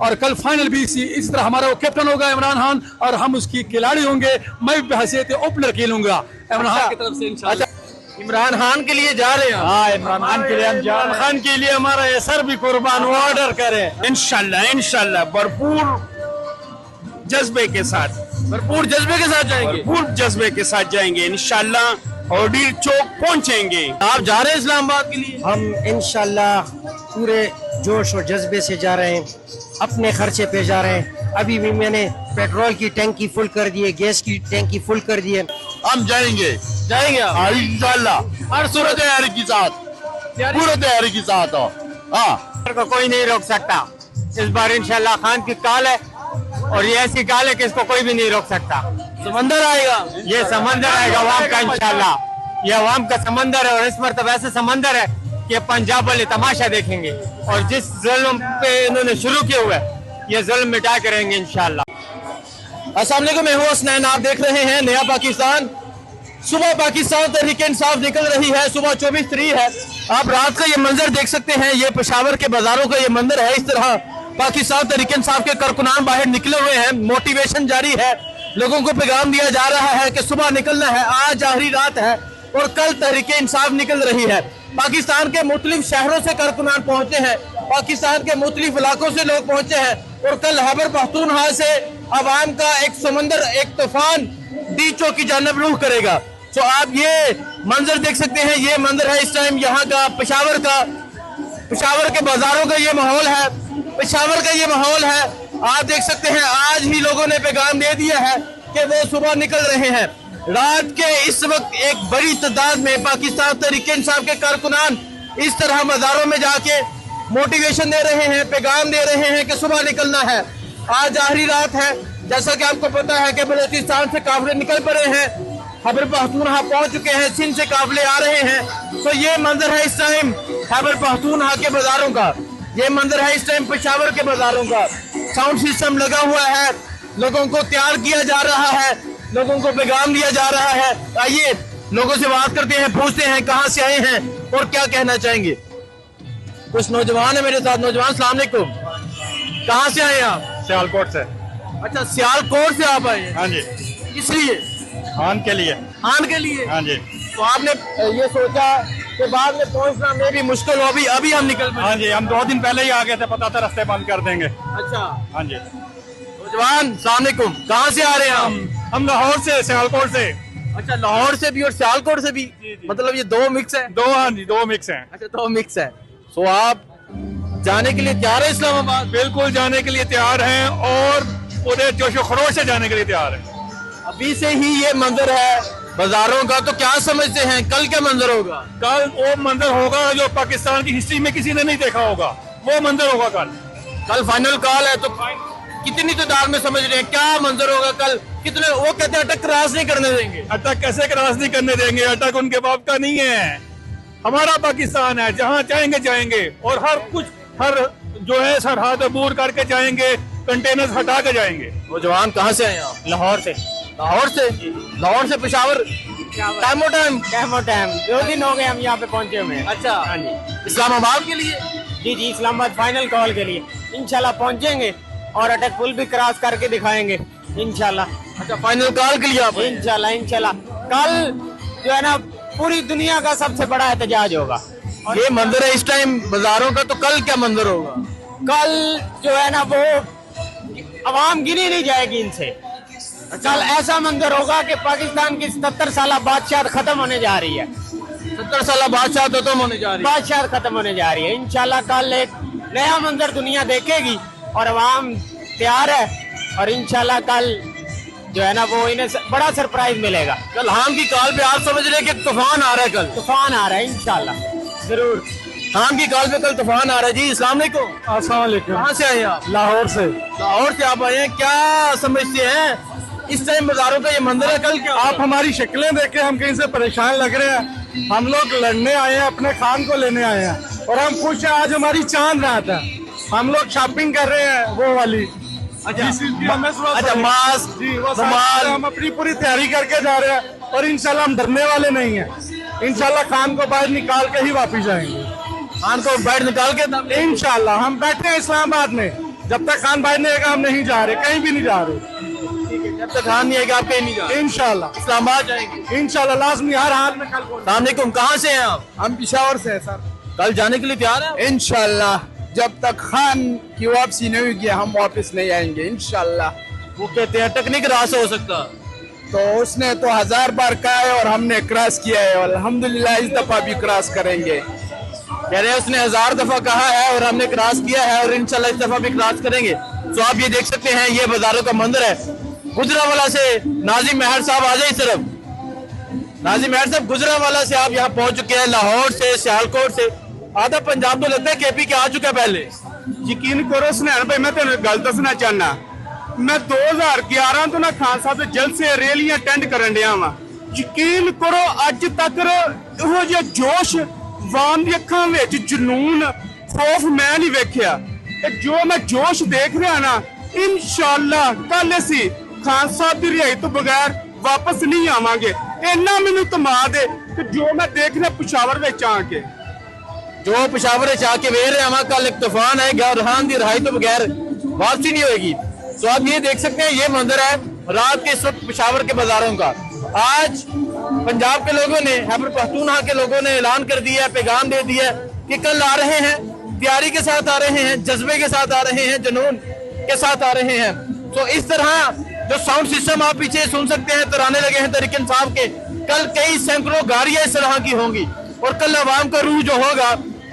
और कल फाइनल भी इसी तरह हमारा वो कैप्टन होगा इमरान खान और हम उसकी खिलाड़ी होंगे। मैं बहैसियत ओपनर खेलूंगा इमरान खान की तरफ से इंशाल्लाह। इमरान खान के लिए जा रहे हैं। हाँ, इमरान खान के लिए हम जा रहे हैं। खान के लिए हमारा ये सर भी कुर्बान वो ऑर्डर करे। इंशाल्लाह भरपूर जज्बे के साथ भरपूर जज्बे के साथ जाएंगे इंशाल्लाह और डील चौक पहुंचेंगे। आप जा रहे हैं इस्लामाबाद के लिए? हम इंशाल्लाह पूरे जोश और जज्बे से जा रहे हैं, अपने खर्चे पे जा रहे हैं। अभी भी मैंने पेट्रोल की टैंकी फुल कर दी है, गैस की टैंकी फुल कर दी है। हम जाएंगे इंशाल्लाह हर सूरत तैयारी के साथ, पूरी तैयारी के साथ। हाँ, को कोई नहीं रोक सकता। इस बार इंशाल्लाह खान की काल है और ये ऐसी काल है कि इसको कोई भी नहीं रोक सकता। समंदर आएगा, ये समंदर आएगा अवाम का इंशाल्लाह। ये अवाम का समंदर है और इस मरतबा ऐसा समंदर है कि पंजाब वाले तमाशा देखेंगे और जिस जुल्म पे इन्होंने शुरू किया हुआ है ये जुल्म मिटा के रहेंगे इंशाल्लाह। अस्सलाम वालेकुम, मैं हूं हसनैन। आप देख रहे हैं नया पाकिस्तान। सुबह पाकिस्तान तहरीक इंसाफ निकल रही है, सुबह 24 है। आप रात का ये मंजर देख सकते हैं, ये पेशावर के बाजारों का ये मंजर है। इस तरह पाकिस्तान तहरीक इंसाफ के कारकुनान बाहर निकले हुए हैं, मोटिवेशन जारी है, लोगों को पैगाम दिया जा रहा है कि सुबह निकलना है, आज आखिरी रात है और कल तहरीक इंसाफ निकल रही है। पाकिस्तान के मुख्तलिफ शहरों से कारकुनान पहुंचे हैं, पाकिस्तान के मुख्तलिफ इलाकों से लोग पहुंचे हैं और कल खैबर पख्तूनख्वा से अवाम का एक समंदर, एक तूफान डी चौक की जानब रुख करेगा। तो आप ये मंजर देख सकते हैं, ये मंजर है इस टाइम यहाँ का पेशावर के बाजारों का ये माहौल है, पेशावर का ये माहौल है। आप देख सकते हैं आज ही लोगों ने पैगाम दे दिया है कि वो सुबह निकल रहे हैं। रात के इस वक्त एक बड़ी तादाद में पाकिस्तान तहरीक इंसाफ के कारकुनान इस तरह मज़ारों में जाके मोटिवेशन दे रहे हैं, पैगाम दे रहे हैं कि सुबह निकलना है, आज आखिरी रात है। जैसा कि आपको पता है कि बलूचिस्तान से काफिले निकल पड़े हैं, खैबर पख्तूनख्वा पहुंच चुके हैं, सिंध से काफिले आ रहे हैं। तो ये मंजर है इस टाइम खैबर पख्तूनख्वा के बाजारों का, ये मंजर है इस टाइम पेशावर के बाजारों का। साउंड सिस्टम लगा हुआ है, लोगों को तैयार किया जा रहा है, लोगों को पैगाम दिया जा रहा है। आइए लोगों से बात करते हैं, पूछते हैं कहाँ से आए हैं और क्या कहना चाहेंगे। कुछ नौजवान है मेरे साथ। नौजवान अस्सलाम वालेकुम, कहाँ से आए आप? सियालकोट से। अच्छा, सियालकोट से आप आए हैं? हाँ जी। किस लिए? खान के लिए। खान के लिए? हाँ जी। तो आपने ये सोचा कि बाद में पहुंचना में भी मुश्किल हो, अभी हम निकल पड़े? हाँ जी, हम 2 दिन पहले ही आ गए थे, पता था रास्ते बंद कर देंगे। अच्छा। हाँ जी। नौजवान अस्सलाम वालेकुम, कहाँ से आ रहे हैं आप? हम लाहौर से, सियालकोट से। अच्छा, लाहौर से भी और सियालकोट से भी? मतलब ये दो मिक्स है? हाँ जी, 2 मिक्स हैं। अच्छा, 2 मिक्स है। तो आप जाने के लिए तैयार है इस्लामाबाद? बिल्कुल जाने के लिए तैयार हैं और पूरे जोशो खरोश से जाने के लिए तैयार हैं। अभी से ही ये मंजर है बाजारों का, तो क्या समझते हैं कल क्या मंजर होगा? कल वो मंजर होगा जो पाकिस्तान की हिस्ट्री में किसी ने नहीं देखा होगा, वो मंजर होगा कल फाइनल कॉल है, तो कितनी तादाद में समझ रहे हैं क्या मंजर होगा कल? कितने? वो कहते हैं अटक क्रॉस नहीं करने देंगे। अटक कैसे क्रॉस नहीं करने देंगे? अटक उनके बाप का नहीं है, हमारा पाकिस्तान है, जहाँ चाहेंगे जाएंगे और हर जो है सरहद अबूर करके जाएंगे, कंटेनर हटा के जाएंगे। नौजवान कहाँ से आए आप? लाहौर से। लाहौर से पेशावर? टाइम 2 दिन हो गए हम यहाँ पे पहुँचे हुए हैं। अच्छा। हाँ जी। इस्लामाबाद के लिए? जी, इस्लामाबाद फाइनल कॉल के लिए इंशाल्लाह पहुँचेंगे और अटक पुल भी क्रॉस करके दिखाएंगे इंशाल्लाह। अच्छा, फाइनल कॉल के लिए आप? इंशाल्लाह कल जो है ना पूरी दुनिया का सबसे बड़ा एहतजाज होगा। ये मंजर है इस टाइम बाजारों का, तो कल क्या मंजर होगा? कल जो है ना वो अवाम गिनी नहीं जाएगी इनसे। कल ऐसा मंजर होगा कि पाकिस्तान की 77 साल बादशाह खत्म होने जा रही है। 70 साल बादशाह खत्म होने जा रही है। बादशाह खत्म होने जा रही है। इंशाल्लाह कल एक नया मंजर दुनिया देखेगी और अवाम तैयार है और इंशाल्लाह कल जो है ना वो इन्हें बड़ा सरप्राइज मिलेगा। कल हाम की कॉल पे आप समझ रहे हैं कि तूफान आ रहा है? कल तूफान आ रहा है इंशाल्लाह, जरूर। हाम की कॉल पे कल तूफान आ रहा है। जी अस्सलाम वालेकुम। अस्सलाम वालेकुम। कहाँ से आए आप? लाहौर से। लाहौर से आप आए हैं, क्या समझते हैं इस टाइम बाजारों का ये मंजर है? कल क्या? आप हमारी शक्लें देख के हम कहीं से परेशान लग रहे हैं। हम लोग लड़ने आए हैं, अपने खान को लेने आए हैं और हम खुश हैं। आज हमारी चांद रात है, हम लोग शॉपिंग कर रहे हैं वो वाली। अच्छा, मास्क, रुमाल, हम अपनी पूरी तैयारी करके जा रहे हैं और इंशाल्लाह हम डरने वाले नहीं हैं। इंशाल्लाह खान को बाहर निकाल के ही वापिस आएंगे। खान को बाहर निकाल के इंशाल्लाह हम बैठे हैं इस्लामाबाद में, जब तक खान भाई नहीं आएगा हम नहीं जा रहे, कहीं भी नहीं जा रहे। जब तक खान नहीं आएगा आप कहीं नहीं जा रहे? इंशाल्लाह इस्लामाबाद जाएंगे इंशाल्लाह लाजमी, हर हाल में। कल सलामकुम, कहाँ से हैं आप? हम पिशावर से है सर। कल जाने के लिए तैयार हैं? इंशाल्लाह जब तक खान की वापसी नहीं होगी हम वापस नहीं आएंगे इंशाल्लाह। वो कहते हैं टेक्निक रास हो सकता। तो उसने तो 1000 बार कहा है और हमने क्रॉस किया है, अल्हम्दुलिल्लाह इस दफा भी क्रॉस करेंगे। कह रहे हैं उसने 1000 दफा कहा है और हमने क्रॉस किया है और इंशाल्लाह इस दफा भी क्रॉस करेंगे। तो आप ये देख सकते हैं, ये बाजारों का मंदिर है। गुजरावाला से नाजिम मेहर साहब आ जाए इस तरफ। नाजिम मेहर साहब, गुजरावाला से आप यहाँ पहुंच चुके हैं, लाहौर से, सियालकोट से, आधा पंजाब तो लगता है केपी के आ चुका है पहले। यकीन करो सुनैन भाई, मैं तेन गल दसना चाहना, मैं 2011 तो ना खान साहब के जल से रैलियां अटेंड करन दिया वा। यकीन करो अज तक वो जो जोश वाम दी अखां विच जुनून खौफ मैं नहीं वेख्या। ते जो मैं जोश देख रहा ना, इंशाल्लाह कल असी खान साहब की रिहाई तो बगैर वापस नहीं आवांगे। इन्ना मैनू तमाद है कि जो मैं देख रहा पिशावर विच आके, जो पिशावर से आके वेर रहे हैं, कल एक तूफान आएगा और खान की रिहाई तो बगैर वापसी नहीं होगी। तो आप ये देख सकते हैं, ये मंदिर है रात के इस वक्त पिशावर के बाजारों का। आज पंजाब के लोगों ने, खैबर पख्तूनख्वा के लोगों ने ऐलान कर दिया है, पैगाम दे दिया है कि कल आ रहे हैं, तैयारी के साथ आ रहे हैं, जज्बे के साथ आ रहे हैं, जुनून के साथ आ रहे हैं। तो इस तरह जो साउंड सिस्टम आप पीछे सुन सकते हैं, तराने लगे हैं तरीके इंसाफ के, कल कई सैकड़ों गाड़ियां इस तरह की होंगी और कल अवाम का रूह जो होगा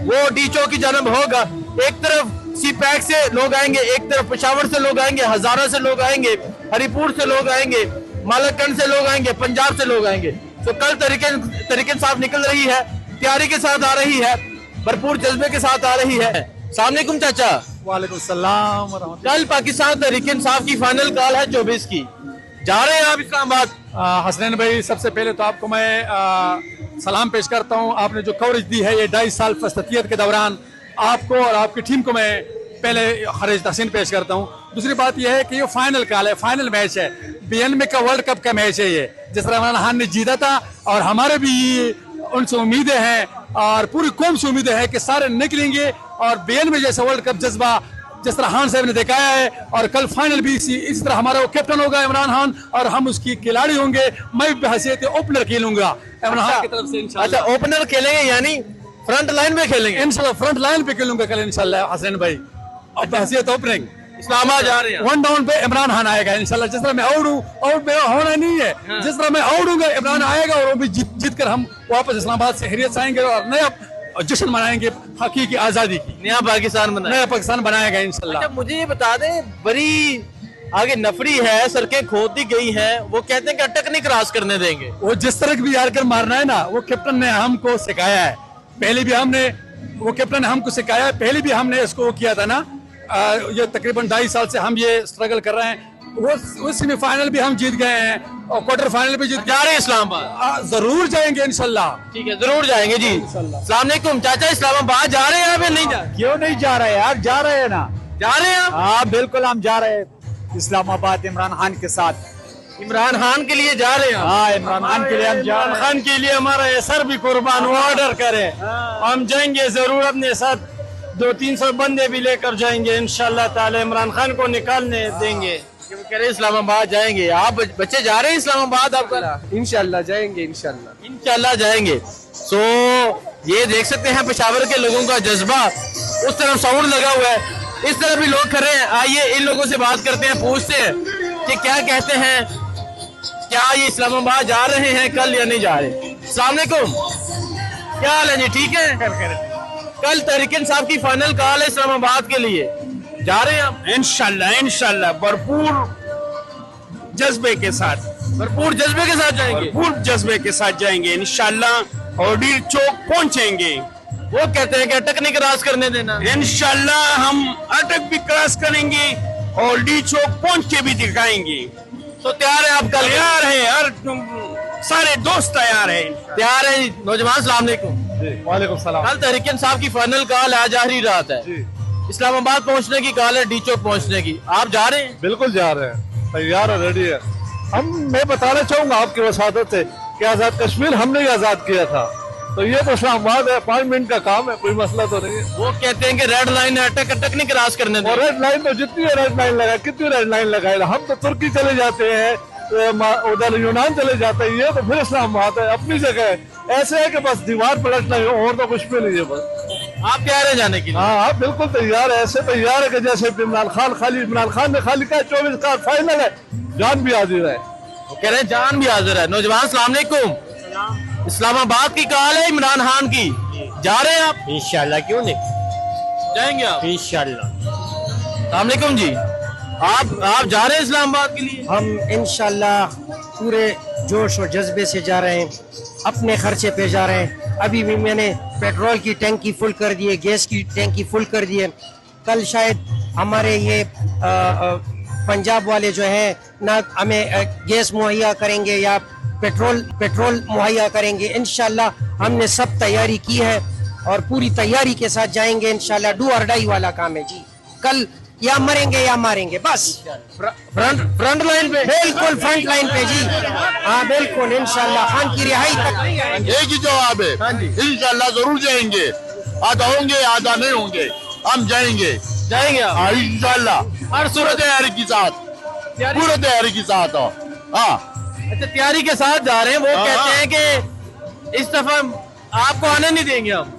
वो डी चौक की जानब होगा। एक तरफ सी पैक से लोग आएंगे, एक तरफ पेशावर से लोग आएंगे, हजारा से लोग आएंगे, हरिपुर से लोग आएंगे, मालाकंड से लोग आएंगे, पंजाब से लोग आएंगे। तो कल तरीके साफ निकल रही है, तैयारी के साथ आ रही है, भरपूर जज्बे के साथ आ रही है। सामनेकुम चाचा। वालेकुम सलाम। कल पाकिस्तान तहरीक इंसाफ की फाइनल कॉल है 24 की, जा रहे हैं आप इस्लामाबाद? हसनैन भाई, सबसे पहले तो आपको मैं सलाम पेश करता हूं। आपने जो कवरेज दी है ये 2.5 साल फस्ततियत के दौरान, आपको और आपकी टीम को मैं पहले खराज तहसीन पेश करता हूं। दूसरी बात यह है कि ये फाइनल कॉल है, फाइनल मैच है, BNB का वर्ल्ड कप का मैच है ये। जिस तरह इमरान खान ने जीता था और हमारे भी उनसे उम्मीदें हैं और पूरी कौम से उम्मीदें हैं कि सारे निकलेंगे और BNB जैसा वर्ल्ड कप जज्बा जिस तरह खान साहब ने दिखाया है, और कल फाइनल भी इस तरह हमारा वो कैप्टन होगा इमरान खान और हम उसकी खिलाड़ी होंगे। मैं बहैसियत ओपनर खेलूंगा इमरान खान की तरफ से इंशाल्लाह। अच्छा, ओपनर खेलेंगे यानी फ्रंट लाइन में खेलेंगे? इंशाल्लाह फ्रंट लाइन पे खेलूंगा कल इंशाल्लाह हसनैन भाई। और बहैसियत ओपनिंग इस्लामाबाद जा रहे हैं। 1 डाउन पे इमरान खान आएगा इंशाल्लाह। जिस तरह मैं आउट हूँ, आउट मेरा होना नहीं है, जिस तरह मैं आउट हूँ इमरान आएगा और वो भी जीत कर हम वापस इस्लामाबाद से हैरियत से आएंगे और नया जश्न मनाएंगे हकीकी आजादी की। नया पाकिस्तान बनाएगा, नया पाकिस्तान बनाएगा इंशाल्लाह। अच्छा, मुझे ये बता दें, बड़ी आगे नफरी है, सड़कें खोद दी गई हैं, वो कहते हैं कि अटक नहीं क्रॉस करने देंगे। वो जिस तरह भी यार कर मारना है ना, वो कैप्टन ने हमको सिखाया है। पहले भी हमने, वो कैप्टन ने हमको सिखाया है, पहले भी हमने इसको वो किया था ना। ये तकरीबन 2.5 साल से हम ये स्ट्रगल कर रहे हैं। वो सेमीफाइनल भी हम जीत गए हैं और क्वार्टर फाइनल भी जीत जा रहे हैं इस्लामाबाद। जरूर जाएंगे इंशाल्लाह। ठीक है, जरूर जाएंगे जी। अस्सलाम वालेकुम चाचा, इस्लामाबाद जा रहे हैं या फिर नहीं जा रहे? क्यों नहीं जा रहे यार, जा रहे हैं ना। जा रहे हैं आप? हाँ बिल्कुल, हम जा रहे हैं इस्लामाबाद इमरान खान के साथ। इमरान खान के लिए जा रहे हैं? हाँ, इमरान खान के लिए हम जा रहे हैं। खान के लिए हमारा ये सर भी कुर्बान हुआ, ऑर्डर करे हम जाएंगे जरूर। अपने साथ 200-300 बंदे भी लेकर जाएंगे इंशाल्लाह ताला, इमरान खान को निकालने देंगे। कह रहे इस्लामाबाद जाएंगे, आप बच्चे जा रहे हैं इस्लामाबाद? आपका इंशाल्लाह जाएंगे, इंशाल्लाह इंशाल्लाह जाएंगे। सो ये देख सकते हैं पेशावर के लोगों का जज्बा, उस तरफ साउंड लगा हुआ है, इस तरफ भी लोग खड़े हैं। आइए इन लोगों से बात करते हैं, पूछते हैं कि क्या कहते हैं, क्या ये इस्लामाबाद जा रहे हैं कल या नहीं जा रहे। अस्सलाम वालेकुम, क्या हाल है जी? ठीक है। कल तहरीक इंसाफ की फाइनल कॉल है इस्लामाबाद के लिए, जा रहे हैं आप? इंशाल्लाह इंशाल्लाह भरपूर जज्बे के साथ, भरपूर जज्बे के साथ जाएंगे। भरपूर जज्बे के साथ जाएंगे इंशाल्लाह और डी चौक पहुंचेंगे। वो कहते हैं कि अटक नहीं क्रॉस करने देना। इंशाल्लाह हम अटक भी क्रॉस करेंगे और डी चौक पहुंच के भी दिखाएंगे। तो तैयार है आप? कल तैयार है, हर सारे दोस्त तैयार है। तैयार है नौजवान। अस्सलाम वालेकुम। वालेकुम सलाम। कल तहरीक इंसाफ की फाइनल कॉल आज आखिरी रात है, इस्लामाबाद पहुंचने की कॉल है, डी चौक पहुंचने की। आप जा रहे हैं? बिल्कुल जा रहे हैं, तैयार और रेडी है हम। मैं बताना चाहूंगा आपकी वसादत से कि आजाद कश्मीर हमने ही आजाद किया था, तो ये तो इस्लामाबाद है, 5 मिनट का काम है, कोई मसला तो नहीं है। वो कहते हैं कि रेड लाइन है, अटक नहीं क्रॉस करने और दें। रेड लाइन तो जितनी रेड लाइन लगाए, कितनी रेड लाइन लगाए, हम तो तुर्की चले जाते हैं, उधर यूनान चले जाते हैं, ये तो फिर इस्लामाबाद है, अपनी जगह है। ऐसे है कि बस दीवार पलटना है और तो कुछ भी नहीं है बस। आप तैयार हैं जाने के लिए? हाँ आप बिल्कुल तैयार है, ऐसे तैयार है कि जैसे इमरान खान ने खाली कहा 24 का फाइनल है, जान भी हाजिर है। वो कह रहे हैं जान भी हाजिर है। नौजवान अस्सलाम वालेकुम, इस्लामाबाद की कॉल है इमरान खान की, जा रहे हैं आप? इंशाल्लाह, क्यों नहीं, जाएंगे आप? इंशाल्लाह। अस्सलाम वालेकुम जी, आप जा रहे हैं इस्लामाबाद के लिए? हम इंशाल्लाह पूरे जोश और जज्बे से जा रहे हैं, अपने खर्चे पे जा रहे हैं। अभी भी मैंने पेट्रोल की टैंकी फुल कर दी है, गैस की टैंकी फुल कर दी है। कल शायद हमारे ये पंजाब वाले जो है ना हमें गैस मुहैया करेंगे या पेट्रोल मुहैया करेंगे। इंशाल्लाह हमने सब तैयारी की है और पूरी तैयारी के साथ जाएंगे इंशाल्लाह। डू और डाई वाला काम है जी, कल या मरेंगे या मारेंगे बस। फ्रंट लाइन पे? बिल्कुल फ्रंट लाइन पे जी, हाँ बिल्कुल इंशाल्लाह खान की रिहाई तक। एक ही जवाब है, इंशाल्लाह जरूर जाएंगे, आधा होंगे आधा नहीं होंगे, हम जाएंगे आप? इंशाल्लाह हर सूरत तैयारी के साथ, पूरे तैयारी के साथ। हाँ अच्छा, तैयारी के साथ जा रहे हैं। वो कहते हैं कि इस दफा आपको आने नहीं देंगे हम।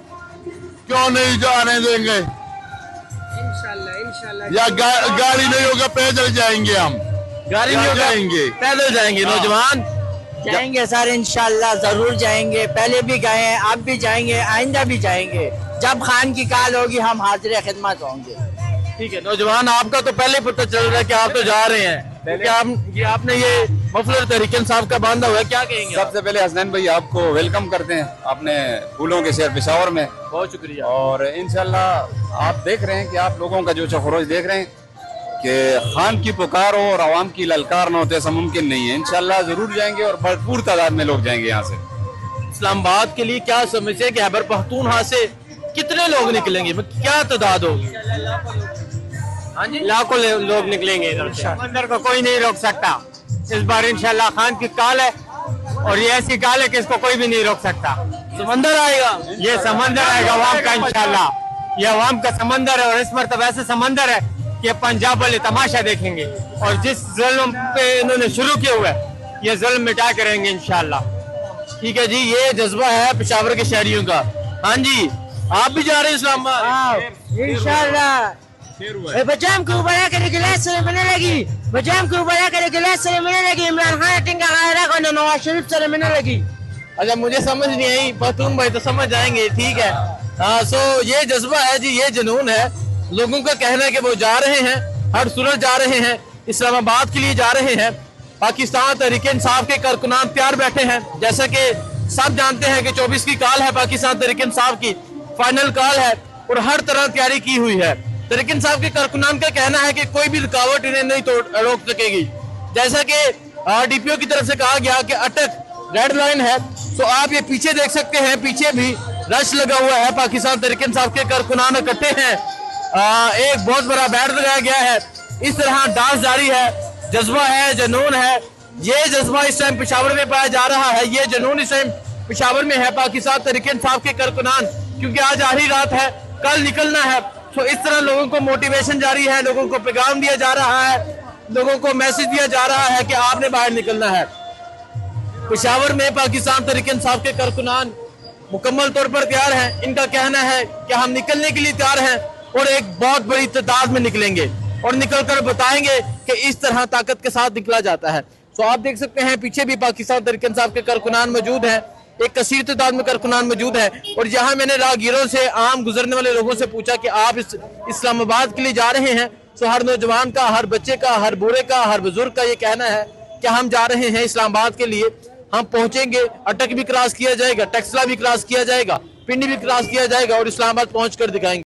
क्यों नहीं जाने देंगे, या गाड़ी नहीं होगा पैदल जाएंगे हम, गाड़ी में जाएंगे, पैदल जाएंगे। नौजवान जाएंगे सर, इंशाल्लाह जरूर जाएंगे, पहले भी गए हैं, अब भी जाएंगे, आइंदा भी जाएंगे। जब खान की कॉल होगी हम हाजिर खिदमत होंगे। ठीक है नौजवान, आपका तो पहले पता चल रहा है कि आप तो जा रहे हैं, क्योंकि आपने ये मफलर तहरीक इंसाफ का बांधा हुआ है, क्या कहेंगे? सबसे पहले हसनैन भाई आपको वेलकम करते हैं अपने फूलों के शहर पेशावर में। बहुत शुक्रिया। और इंशाल्लाह आप देख रहे हैं कि आप लोगों का जो खरोज देख रहे हैं कि खान की पुकार हो और आवाम की ललकार न होते ऐसा मुमकिन नहीं है। इंशाल्लाह जरूर जाएंगे और भरपूर तादाद में लोग जाएंगे यहाँ से। इस्लामाबाद के लिए क्या समझते हैं कि खैबर पख्तूनख्वा से कितने लोग निकलेंगे, क्या तादाद होगी? हाँ जी, लाखों लोग निकलेंगे इधर से, समंदर को कोई नहीं रोक सकता। इस बार इंशाल्लाह खान की कॉल है और ये ऐसी कॉल है कि इसको कोई भी नहीं रोक सकता। समंदर आएगा, ये समंदर आएगा अवाम का इंशाल्लाह। ये अवाम का समंदर है और इस मरतबा ऐसे समंदर है कि पंजाब वाले तमाशा देखेंगे और जिस जुल्म पे इन्होंने शुरू किया हुआ है ये जुल्म मिटा करेंगे इंशाल्लाह। ठीक है जी, ये जज्बा है पेशावर के शहरियों का। हाँ जी, आप भी जा रहे हैं इस्लामाबाद? इंशाल्लाह। बचाम को बड़ा करे गिलास से मिलने लगी, बचाम को बड़ा करे गिलास से मिलने लगी, इमरान खान टिंगा खायरा को नवाज शरीफ से मिलने लगी। अच्छा, मुझे समझ नहीं आई, पख्तून भाई तो समझ जाएंगे। ठीक है, हाँ, सो ये जज्बा है जी, ये जुनून है। लोगों का कहना है कि वो जा रहे हैं, हर सूरत जा रहे हैं, इस्लामाबाद के लिए जा रहे हैं। पाकिस्तान तहरीक इंसाफ के कारकुनान तैयार बैठे हैं, जैसा कि सब जानते हैं कि 24 की कॉल है, पाकिस्तान तहरीक इंसाफ की फाइनल कॉल है और हर तरह तैयारी की हुई है। तहरीक इंसाफ के कारकुनान का कहना है कि कोई भी रुकावट इन्हें नहीं रोक सकेगी। जैसा कि DPO की तरफ से कहा गया कि अटक रेड लाइन है, तो आप ये पीछे देख सकते हैं, पीछे भी रश लगा हुआ है। पाकिस्तान तहरीक इंसाफ के कारकुनान इकट्ठे हैं, एक बहुत बड़ा बैनर लगाया गया है। इस तरह डांस जारी है, जज्बा है, जुनून है। ये जज्बा इस टाइम पेशावर में पाया जा रहा है, ये जुनून इस टाइम पेशावर में है। पाकिस्तान तहरीक इंसाफ के कारकुनान, क्योंकि आज आखिरी रात है, कल निकलना है, तो इस तरह लोगों को मोटिवेशन जारी है, लोगों को पैगाम दिया जा रहा है, लोगों को मैसेज दिया जा रहा है कि आपने बाहर निकलना है। पेशावर में पाकिस्तान तहरीक इंसाफ के कारकुनान मुकम्मल तौर पर तैयार हैं। इनका कहना है कि हम निकलने के लिए तैयार हैं और एक बहुत बड़ी तादाद में निकलेंगे और निकलकर बताएंगे कि इस तरह ताकत के साथ निकला जाता है। तो आप देख सकते हैं पीछे भी पाकिस्तान तहरीक इंसाफ के कारकुनान मौजूद हैं, एक कसीर तादाद में कारकुनान मौजूद है। और यहाँ मैंने राहगीरों से, आम गुजरने वाले लोगों से पूछा कि आप इस्लामाबाद के लिए जा रहे हैं, तो हर नौजवान का, हर बच्चे का, हर बूढ़े का, हर बुजुर्ग का ये कहना है कि हम जा रहे हैं इस्लामाबाद के लिए। हम पहुंचेंगे, अटक भी क्रॉस किया जाएगा, टक्सला भी क्रॉस किया जाएगा, पिंडी भी क्रॉस किया जाएगा और इस्लामाबाद पहुंच कर दिखाएंगे।